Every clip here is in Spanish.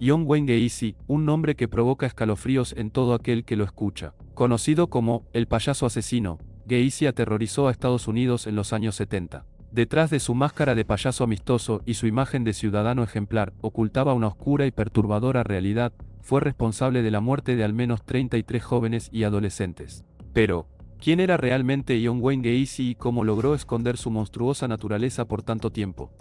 John Wayne Gacy, un nombre que provoca escalofríos en todo aquel que lo escucha. Conocido como el payaso asesino, Gacy aterrorizó a Estados Unidos en los años 70. Detrás de su máscara de payaso amistoso y su imagen de ciudadano ejemplar, ocultaba una oscura y perturbadora realidad. Fue responsable de la muerte de al menos 33 jóvenes y adolescentes. Pero, ¿quién era realmente John Wayne Gacy y cómo logró esconder su monstruosa naturaleza por tanto tiempo?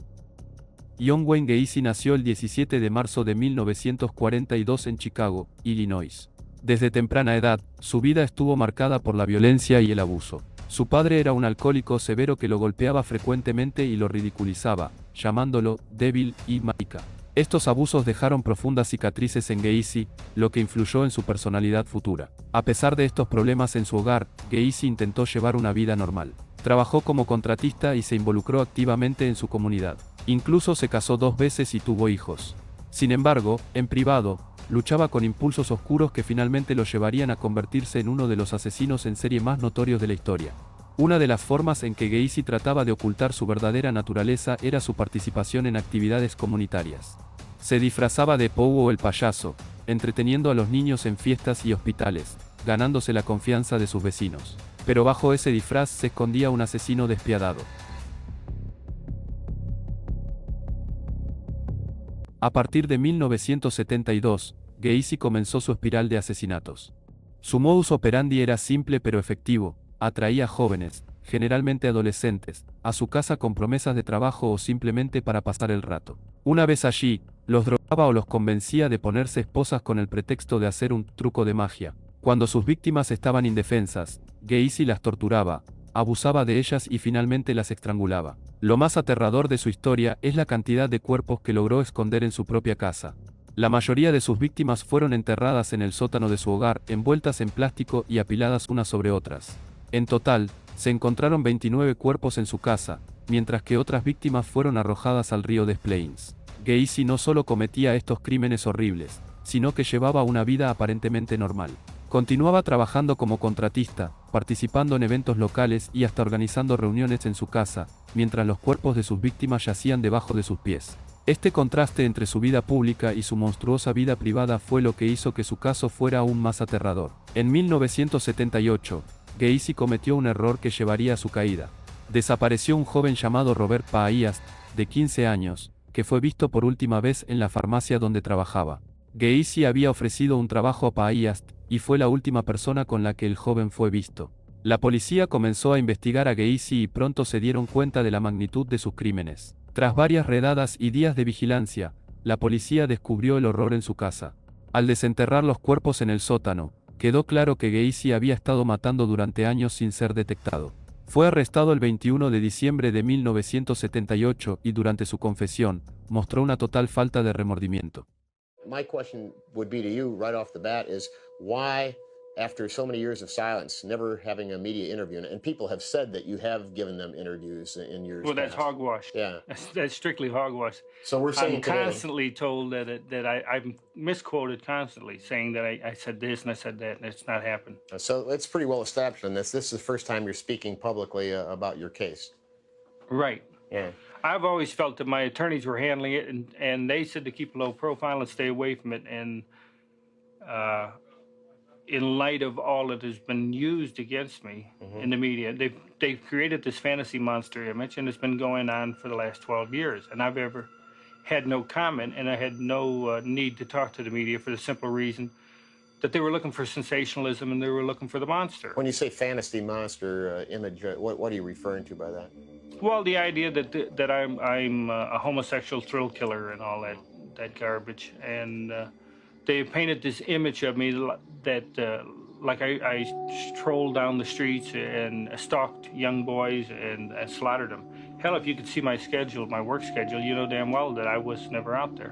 John Wayne Gacy nació el 17 de marzo de 1942 en Chicago, Illinois. Desde temprana edad, su vida estuvo marcada por la violencia y el abuso. Su padre era un alcohólico severo que lo golpeaba frecuentemente y lo ridiculizaba, llamándolo débil y marica. Estos abusos dejaron profundas cicatrices en Gacy, lo que influyó en su personalidad futura. A pesar de estos problemas en su hogar, Gacy intentó llevar una vida normal. Trabajó como contratista y se involucró activamente en su comunidad. Incluso se casó 2 veces y tuvo hijos. Sin embargo, en privado, luchaba con impulsos oscuros que finalmente lo llevarían a convertirse en uno de los asesinos en serie más notorios de la historia. Una de las formas en que Gacy trataba de ocultar su verdadera naturaleza era su participación en actividades comunitarias. Se disfrazaba de Pogo el payaso, entreteniendo a los niños en fiestas y hospitales, ganándose la confianza de sus vecinos. Pero bajo ese disfraz se escondía un asesino despiadado. A partir de 1972, Gacy comenzó su espiral de asesinatos. Su modus operandi era simple pero efectivo: atraía a jóvenes, generalmente adolescentes, a su casa con promesas de trabajo o simplemente para pasar el rato. Una vez allí, los drogaba o los convencía de ponerse esposas con el pretexto de hacer un truco de magia. Cuando sus víctimas estaban indefensas, Gacy las torturaba, abusaba de ellas y finalmente las estrangulaba. Lo más aterrador de su historia es la cantidad de cuerpos que logró esconder en su propia casa. La mayoría de sus víctimas fueron enterradas en el sótano de su hogar, envueltas en plástico y apiladas unas sobre otras. En total, se encontraron 29 cuerpos en su casa, mientras que otras víctimas fueron arrojadas al río Des Plaines. Gacy no solo cometía estos crímenes horribles, sino que llevaba una vida aparentemente normal. Continuaba trabajando como contratista, participando en eventos locales y hasta organizando reuniones en su casa, mientras los cuerpos de sus víctimas yacían debajo de sus pies. Este contraste entre su vida pública y su monstruosa vida privada fue lo que hizo que su caso fuera aún más aterrador. En 1978, Gacy cometió un error que llevaría a su caída. Desapareció un joven llamado Robert Paayast, de 15 años, que fue visto por última vez en la farmacia donde trabajaba. Gacy había ofrecido un trabajo a Paayast, y fue la última persona con la que el joven fue visto. La policía comenzó a investigar a Gacy y pronto se dieron cuenta de la magnitud de sus crímenes. Tras varias redadas y días de vigilancia, la policía descubrió el horror en su casa. Al desenterrar los cuerpos en el sótano, quedó claro que Gacy había estado matando durante años sin ser detectado. Fue arrestado el 21 de diciembre de 1978 y durante su confesión, mostró una total falta de remordimiento. My question would be to you right off the bat is why, after so many years of silence, never having a media interview, and people have said that you have given them interviews in years Well, that's past. hogwash. Yeah. That's strictly hogwash. So we're saying I'm today, constantly told that I'm misquoted constantly, saying that I said this and I said that, and it's not happened. so it's pretty well established on this. This is the first time you're speaking publicly about your case. Right. Yeah. I've always felt that my attorneys were handling it, and they said to keep a low profile and stay away from it. And in light of all that has been used against me in the media, they've created this fantasy monster image, and it's been going on for the last 12 years. And I've ever had no comment, and I had no need to talk to the media for the simple reason that they were looking for sensationalism and they were looking for the monster. When you say fantasy monster image, what are you referring to by that? Well, the idea that I'm a homosexual thrill killer and all that garbage, and they painted this image of me that like I strolled down the streets and stalked young boys and slaughtered them. Hell, if you could see my schedule, my work schedule, you know damn well that I was never out there.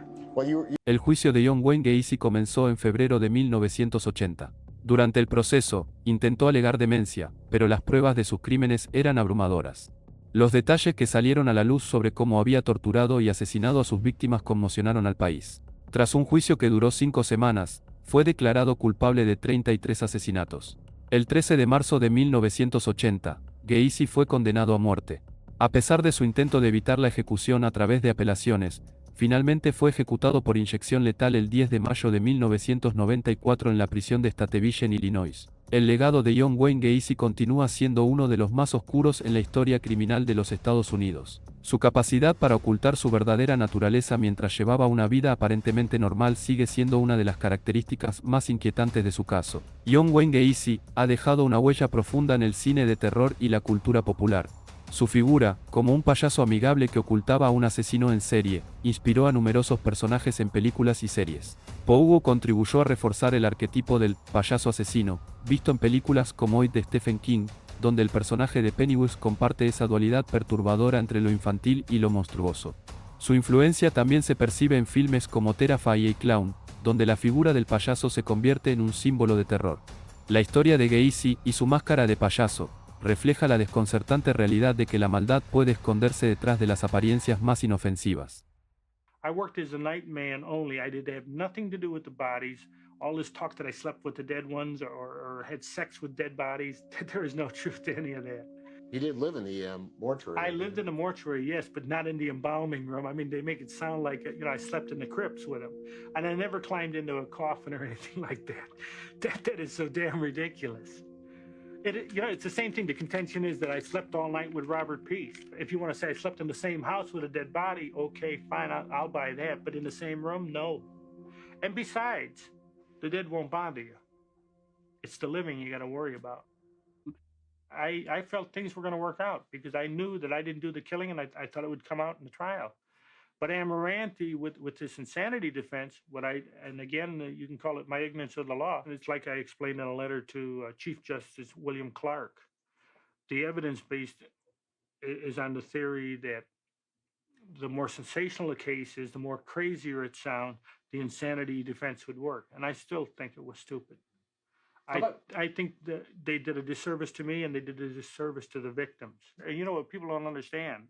El juicio de John Wayne Gacy comenzó en febrero de 1980. Durante el proceso, intentó alegar demencia, pero las pruebas de sus crímenes eran abrumadoras. Los detalles que salieron a la luz sobre cómo había torturado y asesinado a sus víctimas conmocionaron al país. Tras un juicio que duró 5 semanas, fue declarado culpable de 33 asesinatos. El 13 de marzo de 1980, Gacy fue condenado a muerte. A pesar de su intento de evitar la ejecución a través de apelaciones, Finalmente fue ejecutado por inyección letal el 10 de mayo de 1994 en la prisión de Stateville en Illinois. El legado de John Wayne Gacy continúa siendo uno de los más oscuros en la historia criminal de los Estados Unidos. Su capacidad para ocultar su verdadera naturaleza mientras llevaba una vida aparentemente normal sigue siendo una de las características más inquietantes de su caso. John Wayne Gacy ha dejado una huella profunda en el cine de terror y la cultura popular. Su figura, como un payaso amigable que ocultaba a un asesino en serie, inspiró a numerosos personajes en películas y series. Pogo contribuyó a reforzar el arquetipo del payaso asesino, visto en películas como It de Stephen King, donde el personaje de Pennywise comparte esa dualidad perturbadora entre lo infantil y lo monstruoso. Su influencia también se percibe en filmes como Terrifier y Clown, donde la figura del payaso se convierte en un símbolo de terror. La historia de Gacy y su máscara de payaso refleja la desconcertante realidad de que la maldad puede esconderse detrás de las apariencias más inofensivas. I worked as a night man only. I did have nothing to do with the bodies. All this talk that I slept with the dead ones or had sex with dead bodies, there is no truth to any of that. You did live in the mortuary. I lived in a mortuary, yes, but not in the embalming room. I mean, they make it sound like, I slept in the crypts with them. And I never climbed into a coffin or anything like that. That is so damn ridiculous. It's the same thing. The contention is that I slept all night with Robert Peace. If you want to say I slept in the same house with a dead body, okay, fine, I'll buy that. But in the same room, no. And besides, the dead won't bother you. It's the living you got to worry about. I felt things were going to work out because I knew that I didn't do the killing, and I thought it would come out in the trial. But Amaranthi, with this insanity defense, and again, you can call it my ignorance of the law. And it's like I explained in a letter to Chief Justice William Clark. The evidence based is on the theory that the more sensational the case is, the more crazier it sounds, the insanity defense would work. And I still think it was stupid. I think that they did a disservice to me, and they did a disservice to the victims. And you know what people don't understand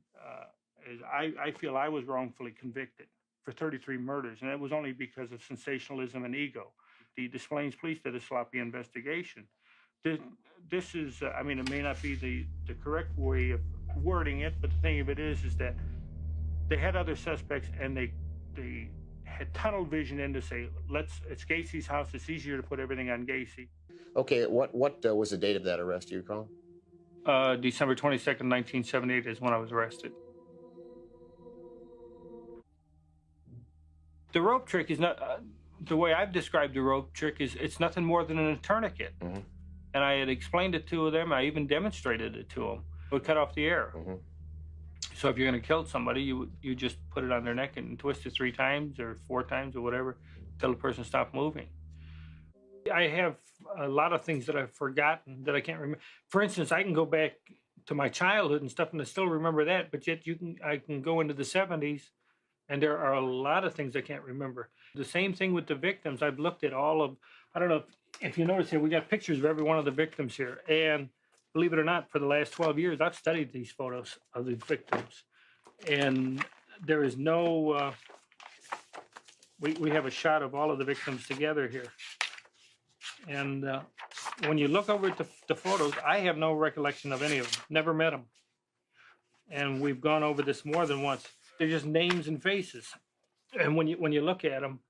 is I feel I was wrongfully convicted for 33 murders, and it was only because of sensationalism and ego. The Des Plaines police did a sloppy investigation. This is, it may not be the correct way of wording it, but the thing of it is that they had other suspects, and they had tunnel vision in to say, it's Gacy's house, it's easier to put everything on Gacy. Okay, what was the date of that arrest, do you recall? December 22nd, 1978 is when I was arrested. The rope trick is not, the way I've described the rope trick is it's nothing more than a tourniquet. Mm-hmm. And I had explained it to them, I even demonstrated it to them. It would cut off the air. Mm-hmm. So if you're going to kill somebody, you just put it on their neck and twist it 3 times or 4 times or whatever until the person stopped moving. I have a lot of things that I've forgotten that I can't remember. For instance, I can go back to my childhood and stuff and I still remember that, but yet I can go into the 70s and there are a lot of things I can't remember. The same thing with the victims. I've looked at all of, I don't know if you notice here, we got pictures of every one of the victims here. And believe it or not, for the last 12 years, I've studied these photos of the victims. And there is no, we have a shot of all of the victims together here. And when you look over at the photos, I have no recollection of any of them, never met them. And we've gone over this more than once. They're just names and faces. And when you look at them,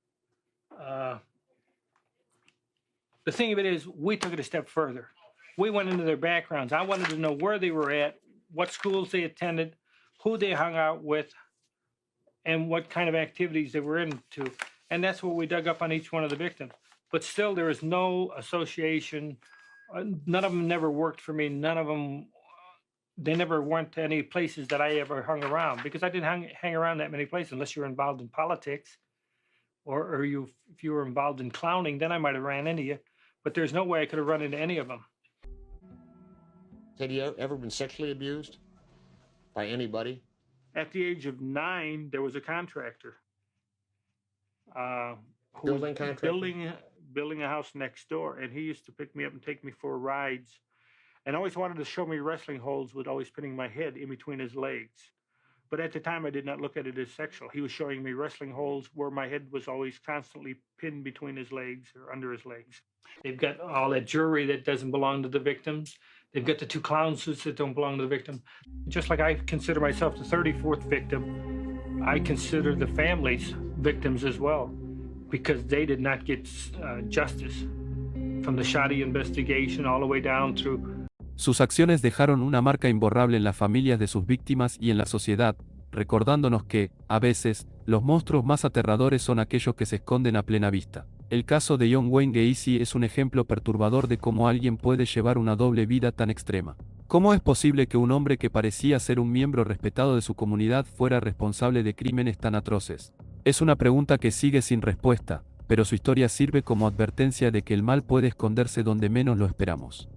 the thing of it is, we took it a step further. We went into their backgrounds. I wanted to know where they were at, what schools they attended, who they hung out with, and what kind of activities they were into. And that's what we dug up on each one of the victims. But still, there is no association. None of them never worked for me. None of them, they never went to any places that I ever hung around, because I didn't hang around that many places unless you were involved in politics or if you were involved in clowning, then I might have ran into you. But there's no way I could have run into any of them. Had you ever been sexually abused by anybody? At the age of 9, there was a contractor. Building contractor? Building a house next door, and he used to pick me up and take me for rides, and always wanted to show me wrestling holds with always putting my head in between his legs. But at the time, I did not look at it as sexual. He was showing me wrestling holds where my head was always constantly pinned between his legs or under his legs. They've got all that jewelry that doesn't belong to the victims. They've got the 2 clown suits that don't belong to the victim. Just like I consider myself the 34th victim, I consider the families victims as well, because they did not get justice from the shoddy investigation all the way down through. Sus acciones dejaron una marca imborrable en las familias de sus víctimas y en la sociedad, recordándonos que, a veces, los monstruos más aterradores son aquellos que se esconden a plena vista. El caso de John Wayne Gacy es un ejemplo perturbador de cómo alguien puede llevar una doble vida tan extrema. ¿Cómo es posible que un hombre que parecía ser un miembro respetado de su comunidad fuera responsable de crímenes tan atroces? Es una pregunta que sigue sin respuesta, pero su historia sirve como advertencia de que el mal puede esconderse donde menos lo esperamos.